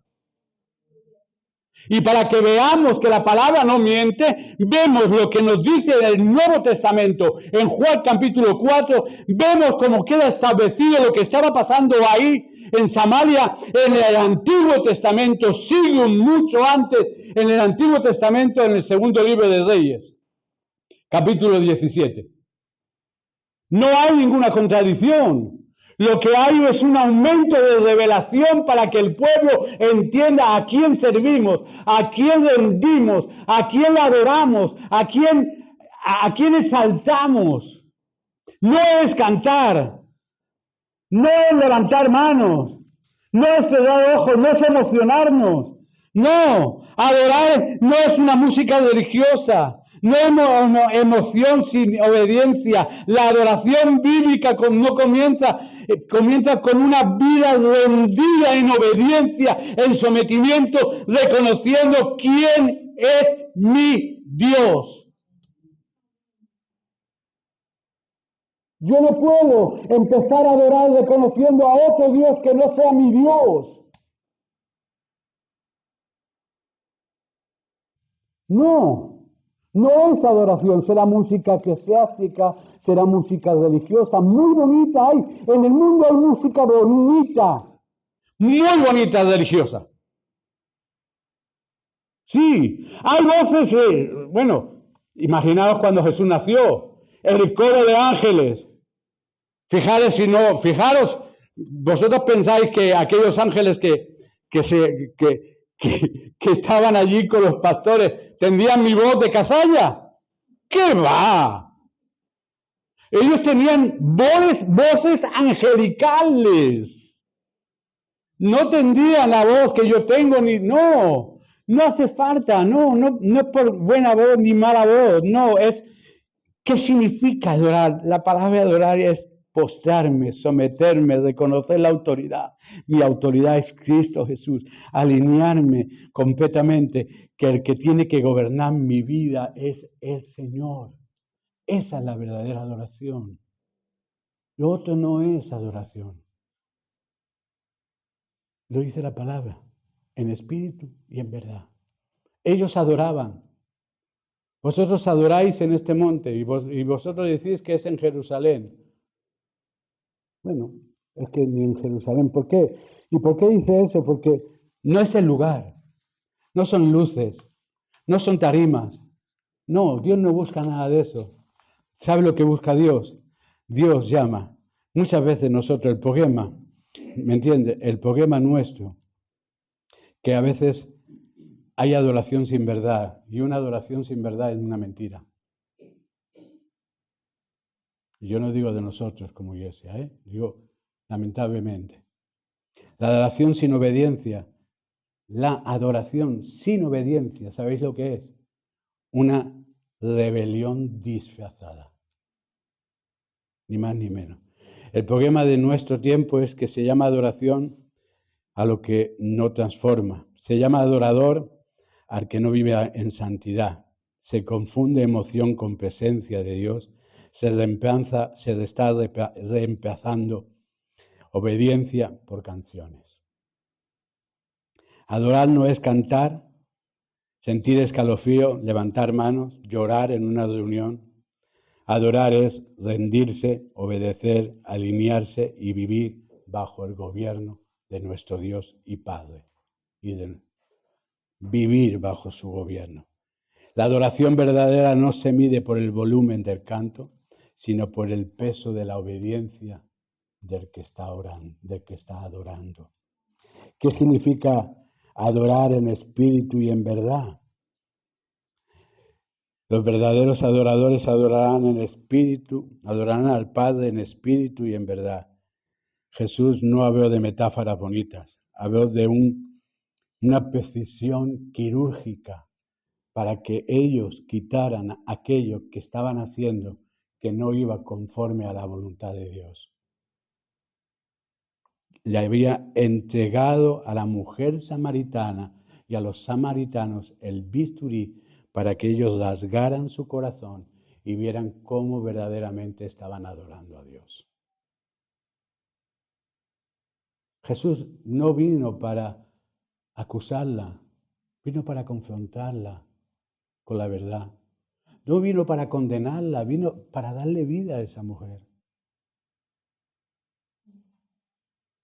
Y para que veamos que la palabra no miente, vemos lo que nos dice el Nuevo Testamento. En Juan capítulo 4, vemos cómo queda establecido lo que estaba pasando ahí en Samaria en el Antiguo Testamento, siglo mucho antes, en el Antiguo Testamento, en el segundo libro de Reyes, capítulo 17. No hay ninguna contradicción. Lo que hay es un aumento de revelación para que el pueblo entienda a quién servimos, a quién rendimos, a quién adoramos, a quién exaltamos. No es cantar, no es levantar manos, no es cerrar ojos, no es emocionarnos. No, adorar no es una música religiosa. No es emoción sin obediencia. La adoración bíblica no comienza con una vida rendida en obediencia, en sometimiento, reconociendo quién es mi Dios. Yo no puedo empezar a adorar reconociendo a otro Dios que no sea mi Dios. No es adoración, será música eclesiástica, será música religiosa, muy bonita hay. En el mundo hay música bonita, muy bonita religiosa. Sí, hay voces, imaginaos cuando Jesús nació, el coro de ángeles. Fijaros, vosotros pensáis que aquellos ángeles que estaban allí con los pastores tendrían mi voz de cazalla. ¿Qué va? Ellos tenían voces angelicales. No tendrían la voz que yo tengo no hace falta, no es por buena voz ni mala voz, ¿qué significa adorar? La palabra adorar es postrarme, someterme, reconocer la autoridad. Mi autoridad es Cristo Jesús. Alinearme completamente que el que tiene que gobernar mi vida es el Señor. Esa es la verdadera adoración. Lo otro no es adoración. Lo dice la palabra, en espíritu y en verdad. Ellos adoraban. Vosotros adoráis en este monte y vosotros decís que es en Jerusalén. Bueno, es que ni en Jerusalén. ¿Por qué? ¿Y por qué dice eso? Porque no es el lugar, no son luces, no son tarimas. No, Dios no busca nada de eso. ¿Sabe lo que busca Dios? Dios llama. Muchas veces nosotros el problema, ¿me entiende? El problema nuestro, que a veces hay adoración sin verdad, y una adoración sin verdad es una mentira. Y yo no digo de nosotros como iglesia, digo lamentablemente. La adoración sin obediencia, ¿sabéis lo que es? Una rebelión disfrazada. Ni más ni menos. El problema de nuestro tiempo es que se llama adoración a lo que no transforma. Se llama adorador al que no vive en santidad. Se confunde emoción con presencia de Dios. Se está reemplazando obediencia por canciones. Adorar no es cantar, sentir escalofrío, levantar manos, llorar en una reunión. Adorar es rendirse, obedecer, alinearse y vivir bajo el gobierno de nuestro Dios y Padre. Vivir bajo su gobierno. La adoración verdadera no se mide por el volumen del canto, sino por el peso de la obediencia del que está orando, del que está adorando. ¿Qué significa adorar en espíritu y en verdad? Los verdaderos adoradores adorarán en espíritu, adorarán al Padre en espíritu y en verdad. Jesús no habló de metáforas bonitas, habló de una precisión quirúrgica para que ellos quitaran aquello que estaban haciendo que no iba conforme a la voluntad de Dios. Le había entregado a la mujer samaritana y a los samaritanos el bisturí para que ellos rasgaran su corazón y vieran cómo verdaderamente estaban adorando a Dios. Jesús no vino para acusarla, vino para confrontarla con la verdad. No vino para condenarla, vino para darle vida a esa mujer.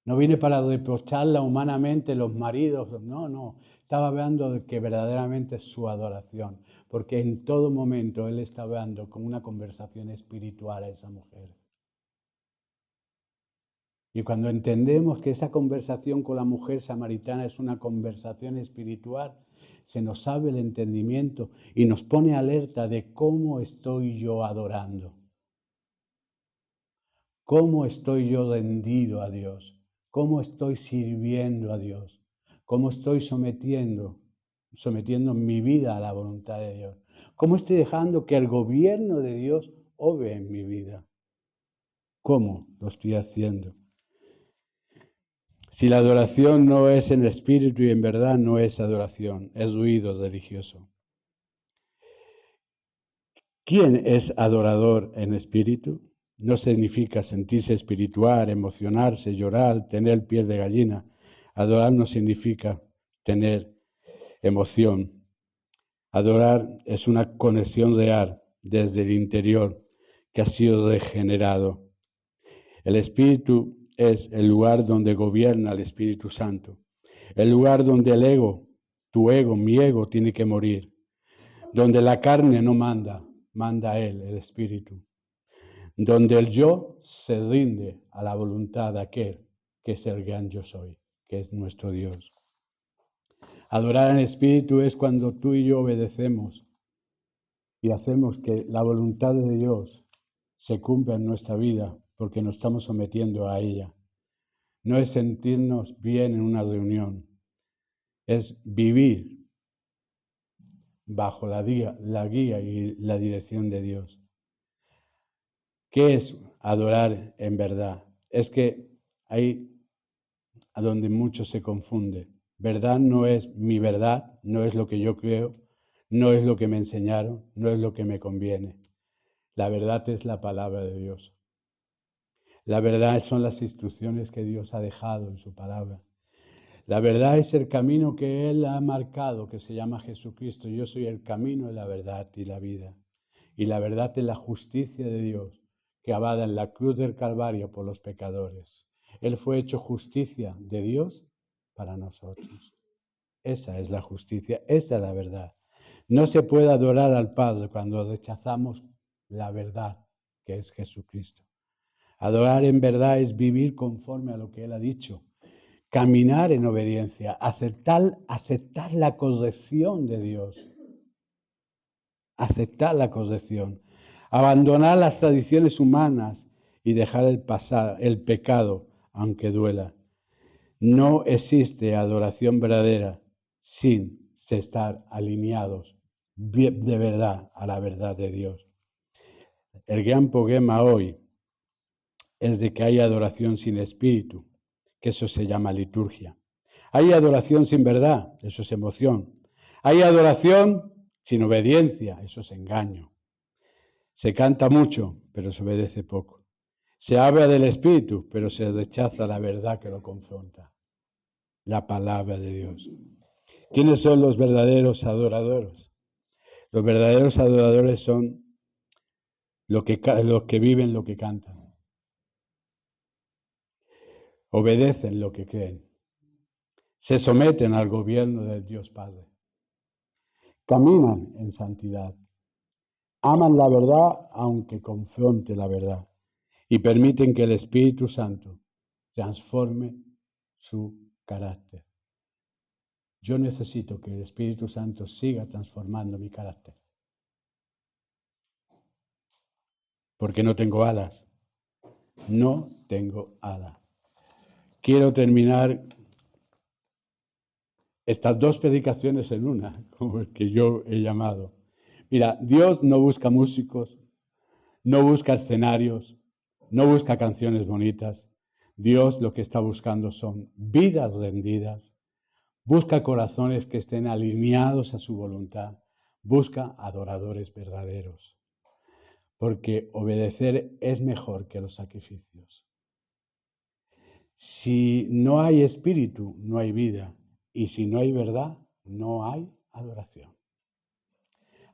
No vine para reprocharla humanamente los maridos, no. Estaba hablando de que verdaderamente es su adoración, porque en todo momento él está hablando con una conversación espiritual a esa mujer. Y cuando entendemos que esa conversación con la mujer samaritana es una conversación espiritual, se nos abre el entendimiento y nos pone alerta de cómo estoy yo adorando. ¿Cómo estoy yo rendido a Dios? ¿Cómo estoy sirviendo a Dios? ¿Cómo estoy sometiendo mi vida a la voluntad de Dios? ¿Cómo estoy dejando que el gobierno de Dios obre en mi vida? ¿Cómo lo estoy haciendo? Si la adoración no es en espíritu y en verdad, no es adoración, es ruido religioso. ¿Quién es adorador en espíritu? No significa sentirse espiritual, emocionarse, llorar, tener piel de gallina. Adorar no significa tener emoción. Adorar es una conexión real desde el interior que ha sido regenerado. El Espíritu es el lugar donde gobierna el Espíritu Santo. El lugar donde el ego, tu ego, mi ego, tiene que morir. Donde la carne no manda, manda Él, el Espíritu. Donde el yo se rinde a la voluntad de aquel que es el gran yo soy, que es nuestro Dios. Adorar en espíritu es cuando tú y yo obedecemos y hacemos que la voluntad de Dios se cumpla en nuestra vida porque nos estamos sometiendo a ella. No es sentirnos bien en una reunión, es vivir bajo la guía y la dirección de Dios. ¿Qué es adorar en verdad? Es que ahí a donde mucho se confunde. Verdad no es mi verdad, no es lo que yo creo, no es lo que me enseñaron, no es lo que me conviene. La verdad es la palabra de Dios. La verdad son las instrucciones que Dios ha dejado en su palabra. La verdad es el camino que Él ha marcado, que se llama Jesucristo. Yo soy el camino, la verdad y la vida. Y la verdad es la justicia de Dios, que abada en la cruz del Calvario por los pecadores. Él fue hecho justicia de Dios para nosotros. Esa es la justicia, esa es la verdad. No se puede adorar al Padre cuando rechazamos la verdad, que es Jesucristo. Adorar en verdad es vivir conforme a lo que Él ha dicho. Caminar en obediencia, aceptar la corrección de Dios. Aceptar la corrección. Abandonar las tradiciones humanas y dejar el pecado, aunque duela. No existe adoración verdadera sin estar alineados de verdad a la verdad de Dios. El gran problema hoy es de que hay adoración sin espíritu, que eso se llama liturgia. Hay adoración sin verdad, eso es emoción. Hay adoración sin obediencia, eso es engaño. Se canta mucho, pero se obedece poco. Se habla del espíritu, pero se rechaza la verdad que lo confronta, la palabra de Dios. ¿Quiénes son los verdaderos adoradores? Los verdaderos adoradores son los que viven lo que cantan, obedecen lo que creen, se someten al gobierno del Dios Padre, caminan en santidad, aman la verdad aunque confronte la verdad y permiten que el Espíritu Santo transforme su carácter. Yo necesito que el Espíritu Santo siga transformando mi carácter, porque no tengo alas, no tengo alas. Quiero terminar estas dos predicaciones en una, como el que yo he llamado. Mira, Dios no busca músicos, no busca escenarios, no busca canciones bonitas. Dios lo que está buscando son vidas rendidas, busca corazones que estén alineados a su voluntad, busca adoradores verdaderos, porque obedecer es mejor que los sacrificios. Si no hay espíritu, no hay vida, y si no hay verdad, no hay adoración.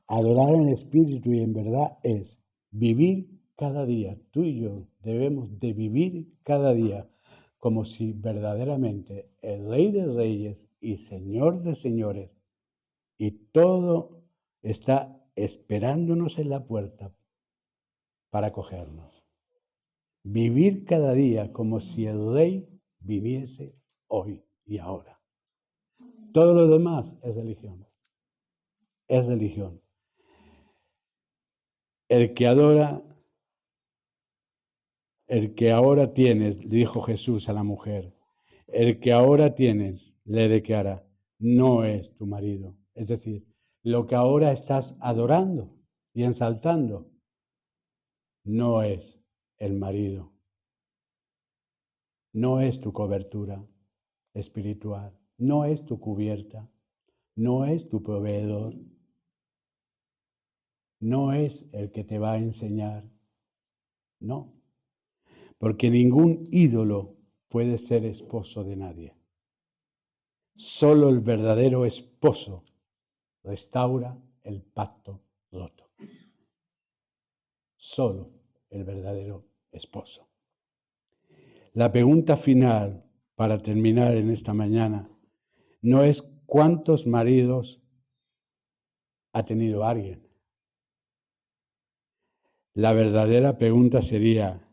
Adorar en espíritu y en verdad es vivir cada día. Tú y yo debemos de vivir cada día como si verdaderamente el Rey de Reyes y Señor de Señores y todo está esperándonos en la puerta para cogernos. Vivir cada día como si el Rey viniese hoy y ahora. Todo lo demás es religión. Es religión. El que adora, el que ahora tienes, dijo Jesús a la mujer, el que ahora tienes, le declara, no es tu marido. Es decir, lo que ahora estás adorando y ensaltando, no es el marido. No es tu cobertura espiritual, no es tu cubierta, no es tu proveedor, no es el que te va a enseñar, no, porque ningún ídolo puede ser esposo de nadie. Solo el verdadero esposo restaura el pacto roto. Solo el verdadero esposo. La pregunta final para terminar en esta mañana no es cuántos maridos ha tenido alguien. La verdadera pregunta sería,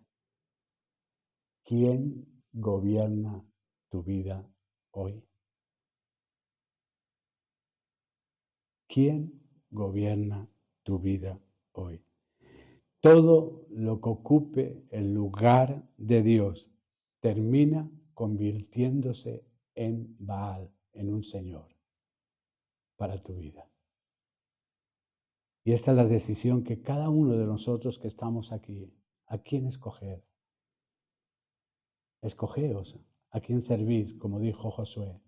¿quién gobierna tu vida hoy? ¿Quién gobierna tu vida hoy? Todo lo que ocupe el lugar de Dios termina convirtiéndose en Baal, en un señor para tu vida. Y esta es la decisión que cada uno de nosotros que estamos aquí, ¿a quién escoger? Escogeos a quién servís, como dijo Josué.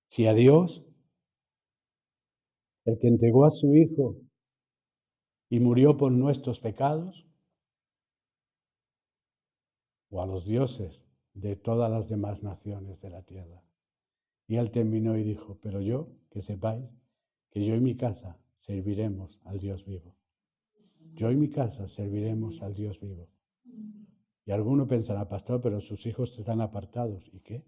Si a Dios, el que entregó a su Hijo y murió por nuestros pecados, o a los dioses de todas las demás naciones de la tierra. Y él terminó y dijo, pero yo, que sepáis, que yo y mi casa serviremos al Dios vivo. Yo y mi casa serviremos al Dios vivo. Y alguno pensará, pastor, pero sus hijos están apartados. ¿Y qué?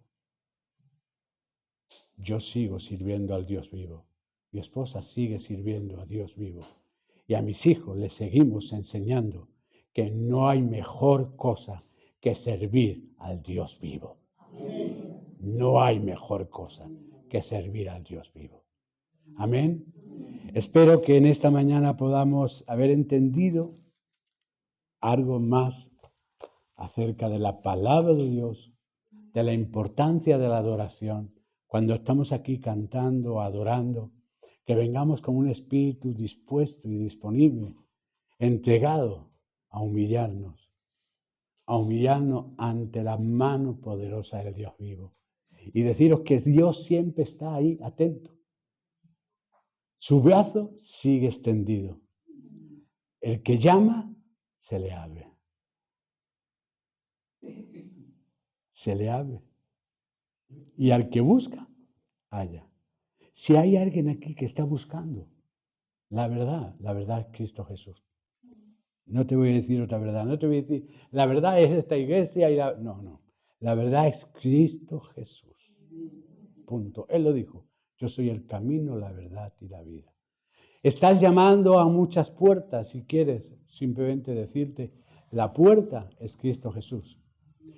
Yo sigo sirviendo al Dios vivo. Mi esposa sigue sirviendo a Dios vivo. Y a mis hijos les seguimos enseñando que no hay mejor cosa que servir al Dios vivo. No hay mejor cosa que servir al Dios vivo. Amén. Espero que en esta mañana podamos haber entendido algo más acerca de la palabra de Dios, de la importancia de la adoración. Cuando estamos aquí cantando, adorando, que vengamos con un espíritu dispuesto y disponible, entregado a humillarnos ante la mano poderosa del Dios vivo. Y deciros que Dios siempre está ahí, atento. Su brazo sigue extendido. El que llama, se le abre. Se le abre. Y al que busca, halla. Si hay alguien aquí que está buscando la verdad es Cristo Jesús. No te voy a decir otra verdad, no te voy a decir, la verdad es esta iglesia y la... No, no. La verdad es Cristo Jesús. Punto. Él lo dijo. Yo soy el camino, la verdad y la vida. Estás llamando a muchas puertas si quieres simplemente decirte, la puerta es Cristo Jesús.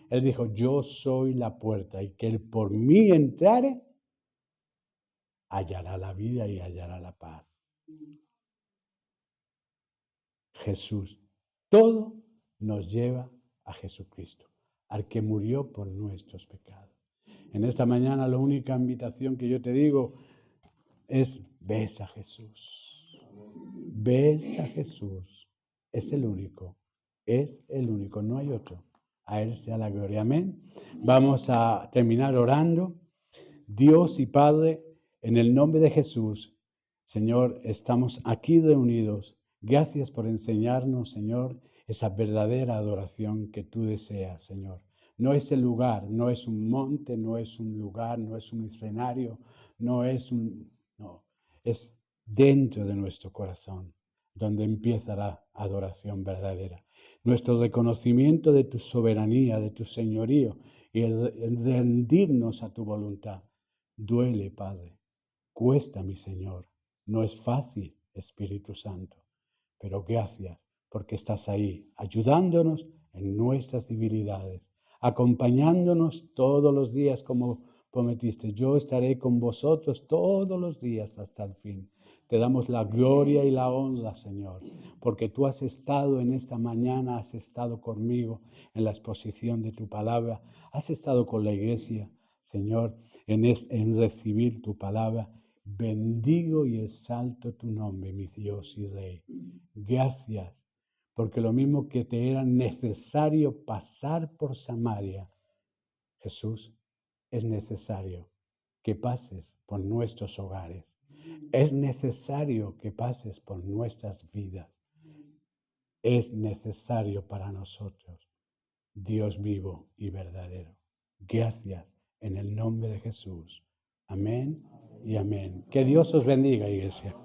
Él dijo, yo soy la puerta y que él por mí entrare, hallará la vida y hallará la paz. Jesús. Todo nos lleva a Jesucristo, al que murió por nuestros pecados. En esta mañana la única invitación que yo te digo es, ves a Jesús. Ves a Jesús. Es el único, no hay otro. A Él sea la gloria. Amén. Vamos a terminar orando. Dios y Padre, en el nombre de Jesús, Señor, estamos aquí reunidos. Gracias por enseñarnos, Señor, esa verdadera adoración que tú deseas, Señor. No es el lugar, no es un monte, no es un lugar, no es un escenario, no, es dentro de nuestro corazón donde empieza la adoración verdadera. Nuestro reconocimiento de tu soberanía, de tu señorío y el rendirnos a tu voluntad. Duele, Padre, cuesta, mi Señor, no es fácil, Espíritu Santo, pero gracias porque estás ahí, ayudándonos en nuestras debilidades, acompañándonos todos los días como prometiste. Yo estaré con vosotros todos los días hasta el fin. Te damos la gloria y la honra, Señor, porque tú has estado en esta mañana, has estado conmigo en la exposición de tu palabra, has estado con la iglesia, Señor, en recibir tu palabra. Bendigo y exalto tu nombre, mi Dios y Rey. Gracias, porque lo mismo que te era necesario pasar por Samaria, Jesús, es necesario que pases por nuestros hogares. Es necesario que pases por nuestras vidas. Es necesario para nosotros, Dios vivo y verdadero. Gracias en el nombre de Jesús. Amén y amén. Que Dios os bendiga, iglesia.